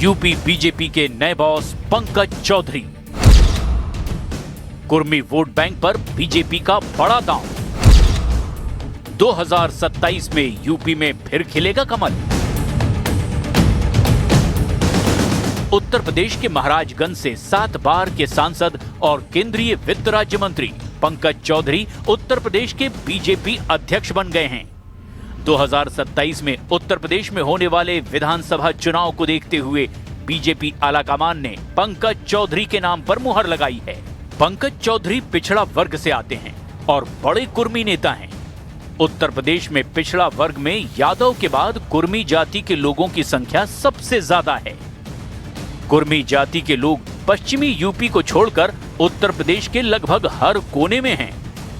UP BJP के नए boss Pankaj Chaudhary. Kurmi vote bank पर बीजेपी का बड़ा दांव। 2027 में यूपी में फिर खिलेगा कमल। उत्तर प्रदेश के महाराजगंज से 7 बार के सांसद और केंद्रीय वित्त राज्य मंत्री पंकज चौधरी उत्तर प्रदेश के बीजेपी अध्यक्ष बन गए हैं। 2027 में उत्तर प्रदेश में होने वाले विधानसभा चुनाव को देखते हुए बीजेपी आलाकमान ने पंकज चौधरी के नाम पर मुहर लगाई है। पंकज चौधरी पिछड़ा वर्ग से आते हैं और बड़े कुर्मी नेता हैं। उत्तर प्रदेश में पिछड़ा वर्ग में यादव के बाद कुर्मी जाति के लोगों की संख्या सबसे ज्यादा है। कुर्मी जाति के लोग पश्चिमी यूपी को छोड़कर उत्तर प्रदेश के लगभग हर कोने में हैं।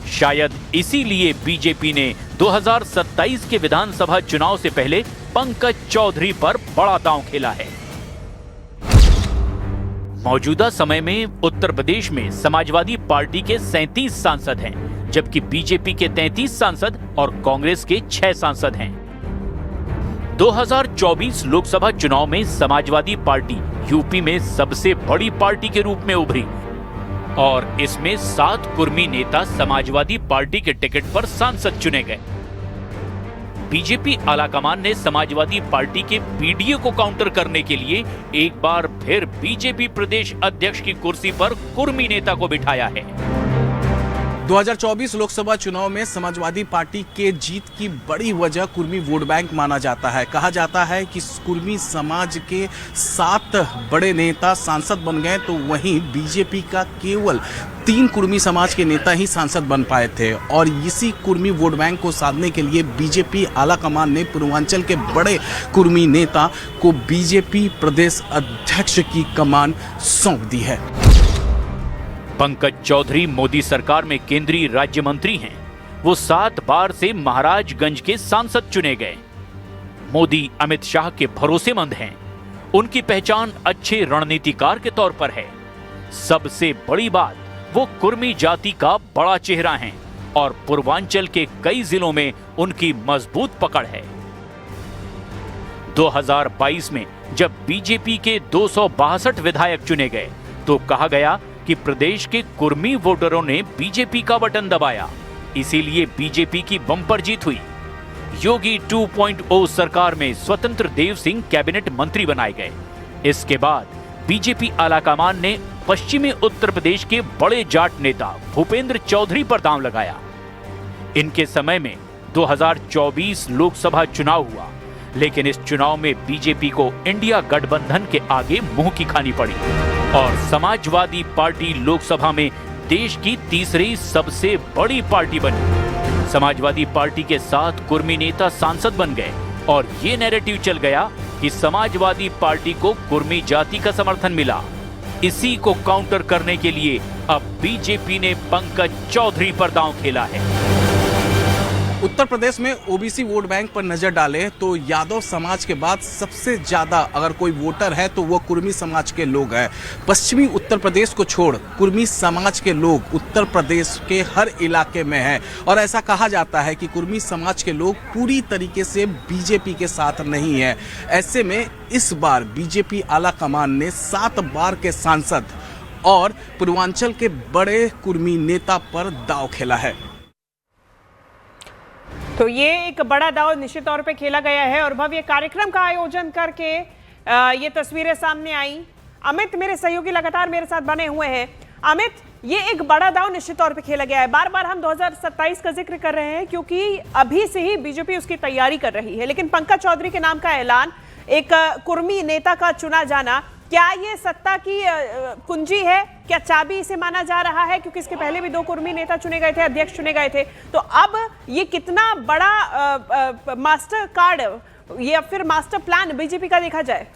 शायद इसीलिए बीजेपी ने 2027 के विधानसभा चुनाव से पहले पंकज चौधरी पर बड़ा दांव खेला है। मौजूदा समय में उत्तर प्रदेश में समाजवादी पार्टी के 37 सांसद हैं, जबकि बीजेपी के 33 सांसद और कांग्रेस के 6 सांसद हैं। 2024 लोकसभा चुनाव में समाजवादी पार्टी यूपी में सबसे बड़ी पार्टी के रूप में उभरी और इसमें 7 कुर्मी नेता समाजवादी पार्टी के टिकट पर सांसद चुने गए। बीजेपी आलाकमान ने समाजवादी पार्टी के पीडीए को काउंटर करने के लिए एक बार फिर बीजेपी प्रदेश अध्यक्ष की कुर्सी पर कुर्मी नेता को बिठाया है। 2024 लोकसभा चुनाव में समाजवादी पार्टी के जीत की बड़ी वजह कुर्मी वोट बैंक माना जाता है। कहा जाता है कि कुर्मी समाज के 7 बड़े नेता सांसद बन गए, तो वहीं बीजेपी का केवल 3 कुर्मी समाज के नेता ही सांसद बन पाए थे। और इसी कुर्मी वोट बैंक को साधने के लिए बीजेपी आलाकमान ने पूर्वांचल के बड़े कुर्मी नेता को बीजेपी प्रदेश अध्यक्ष की कमान सौंप दी है। पंकज चौधरी मोदी सरकार में केंद्रीय राज्य मंत्री हैं। वो 7 बार से महाराजगंज के सांसद चुने गए। मोदी अमित शाह के भरोसेमंद हैं। उनकी पहचान अच्छे रणनीतिकार के तौर पर है। सबसे बड़ी बात, वो कुर्मी जाति का बड़ा चेहरा हैं और पूर्वांचल के कई जिलों में उनकी मजबूत पकड़ है। 2022 में जब बीजेपी के 262 विधायक चुने गए तो कहा गया कि प्रदेश के कुर्मी वोटरों ने बीजेपी का बटन दबाया, इसीलिए बीजेपी की बम्पर जीत हुई। योगी 2.0 सरकार में स्वतंत्र देव सिंह कैबिनेट मंत्री बनाए गए। इसके बाद बीजेपी आलाकमान ने पश्चिमी उत्तर प्रदेश के बड़े जाट नेता भूपेंद्र चौधरी पर दांव लगाया। इनके समय में 2024 लोकसभा चुनाव हुआ, लेकिन इस चुनाव में बीजेपी को इंडिया गठबंधन के आगे मुंह की खानी पड़ी और समाजवादी पार्टी लोकसभा में देश की तीसरी सबसे बड़ी पार्टी बनी। समाजवादी पार्टी के 7 कुर्मी नेता सांसद बन गए और ये नैरेटिव चल गया कि समाजवादी पार्टी को कुर्मी जाति का समर्थन मिला। इसी को काउंटर करने के लिए अब बीजेपी ने पंकज चौधरी पर दांव खेला है। उत्तर प्रदेश में ओबीसी वोट बैंक पर नजर डालें तो यादव समाज के बाद सबसे ज्यादा अगर कोई वोटर है तो वो कुर्मी समाज के लोग हैं। पश्चिमी उत्तर प्रदेश को छोड़ कुर्मी समाज के लोग उत्तर प्रदेश के हर इलाके में हैं और ऐसा कहा जाता है कि कुर्मी समाज के लोग पूरी तरीके से बीजेपी के साथ नहीं है। ऐसे में इस बार बीजेपी आलाकमान ने 7 बार के सांसद और पूर्वांचल के बड़े कुर्मी नेता पर दांव खेला है। तो ये एक बड़ा दांव निश्चित तौर पे खेला गया है और भव्य कार्यक्रम का आयोजन करके ये तस्वीरें सामने आई। अमित मेरे सहयोगी लगातार मेरे साथ बने हुए हैं। अमित, ये एक बड़ा दांव निश्चित तौर पे खेला गया है। बार बार हम 2027 का जिक्र कर रहे हैं क्योंकि अभी से ही बीजेपी उसकी तैयारी कर रही है, लेकिन पंकज चौधरी के नाम का ऐलान, एक कुर्मी नेता का चुना जाना, क्या ये सत्ता की कुंजी है? क्या चाबी इसे माना जा रहा है? क्योंकि इसके पहले भी 2 कुर्मी नेता चुने गए थे, अध्यक्ष चुने गए थे। तो अब ये कितना बड़ा मास्टर कार्ड या फिर मास्टर प्लान बीजेपी का देखा जाए?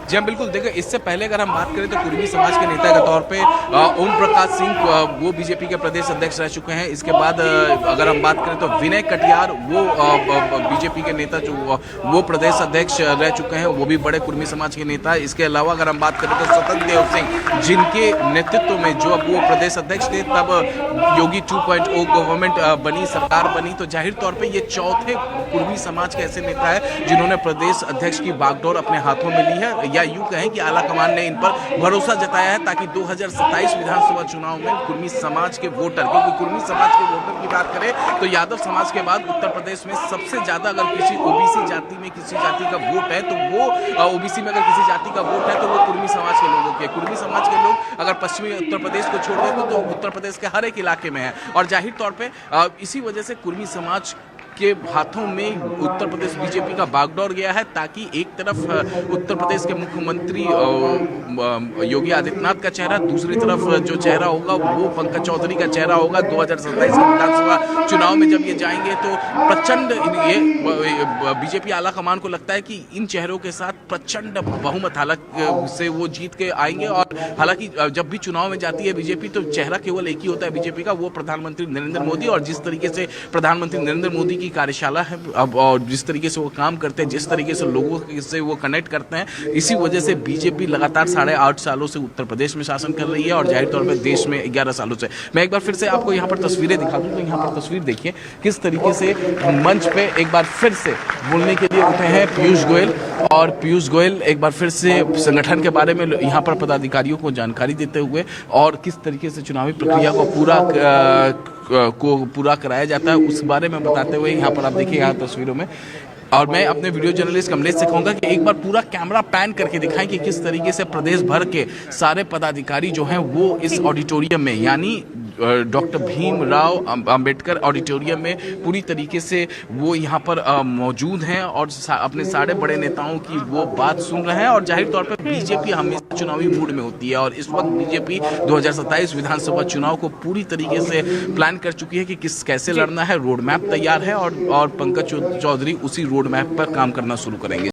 जी हाँ, बिल्कुल। देखिए, इससे पहले अगर हम बात करें तो कुर्मी समाज के नेता के तौर पे ओम प्रकाश सिंह वो बीजेपी के प्रदेश अध्यक्ष रह चुके हैं। इसके बाद अगर हम बात करें तो विनय कटियार वो बीजेपी के नेता जो वो प्रदेश अध्यक्ष रह चुके हैं, वो भी बड़े कुर्मी समाज के नेता है। इसके अलावा अगर हम बात करें तो स्वतंत्र देव सिंह, जिनके नेतृत्व में जो अब वो प्रदेश अध्यक्ष थे, तब योगी 2.0 गवर्नमेंट बनी, सरकार बनी, तो जाहिर तौर पर ये चौथे कुर्मी समाज के ऐसे नेता है जिन्होंने प्रदेश अध्यक्ष की बागडोर अपने हाथों में ली है, या यूं कहें कि आला कमान ने इन पर भरोसा जताया है ताकि 2027 विधानसभा चुनाव में कुर्मी समाज के वोटर, क्योंकि कुर्मी समाज के वोटर की बात करें तो यादव समाज के बाद उत्तर प्रदेश में सबसे ज्यादा अगर किसी ओबीसी जाति में किसी जाति का वोट है तो वो ओबीसी में अगर किसी जाति का वोट है तो वो कुर्मी समाज के लोगों के। कुर्मी समाज के लोग अगर पश्चिमी उत्तर प्रदेश को छोड़ दें तो उत्तर प्रदेश के हर एक इलाके में है, और जाहिर तौर पर इसी वजह से कुर्मी समाज के हाथों में उत्तर प्रदेश बीजेपी का बागडोर गया है, ताकि एक तरफ उत्तर प्रदेश के मुख्यमंत्री योगी आदित्यनाथ का चेहरा, दूसरी तरफ जो चेहरा होगा वो पंकज चौधरी का चेहरा होगा। 2027 के विधानसभा चुनाव में जब ये जाएंगे तो प्रचंड ये बीजेपी आला कमान को लगता है कि इन चेहरों के साथ प्रचंड बहुमत हालांकि से वो जीत के आएंगे। और हालांकि जब भी चुनाव में जाती है बीजेपी तो चेहरा केवल एक ही होता है बीजेपी का, वो प्रधानमंत्री नरेंद्र मोदी। और जिस तरीके से प्रधानमंत्री नरेंद्र मोदी की कार्यशाला है अब, और जिस तरीके से वो काम करते हैं, जिस तरीके से लोगों से वो कनेक्ट करते हैं, इसी वजह से बीजेपी लगातार 8.5 सालों से उत्तर प्रदेश में शासन कर रही है, और जाहिर तौर पर देश में 11 सालों से। मैं एक बार फिर से आपको यहाँ पर तस्वीरें दिखा दूं, तो यहाँ पर तस्वीर देखिए किस तरीके से मंच पे एक बार फिर से बोलने के लिए उठे हैं पीयूष गोयल। और पीयूष गोयल एक बार फिर से संगठन के बारे में यहाँ पर पदाधिकारियों को जानकारी देते हुए, और किस तरीके से चुनावी प्रक्रिया को पूरा कराया जाता है उस बारे में बताते हुए यहाँ पर आप देखिए यहाँ तस्वीरों में। और मैं अपने वीडियो जर्नलिस्ट कमलेश से कहूँगा कि एक बार पूरा कैमरा पैन करके दिखाएं कि किस तरीके से प्रदेश भर के सारे पदाधिकारी जो हैं वो इस ऑडिटोरियम में, यानी डॉक्टर भीमराव अंबेडकर ऑडिटोरियम में पूरी तरीके से वो यहाँ पर मौजूद हैं और अपने सारे बड़े नेताओं की वो बात सुन रहे हैं। और जाहिर तौर पर बीजेपी हमेशा चुनावी मूड में होती है, और इस वक्त बीजेपी 2027 विधानसभा चुनाव को पूरी तरीके से प्लान कर चुकी है कि कैसे लड़ना है। रोड मैप तैयार है और पंकज चौधरी उसी रोड मैप पर काम करना शुरू करेंगे।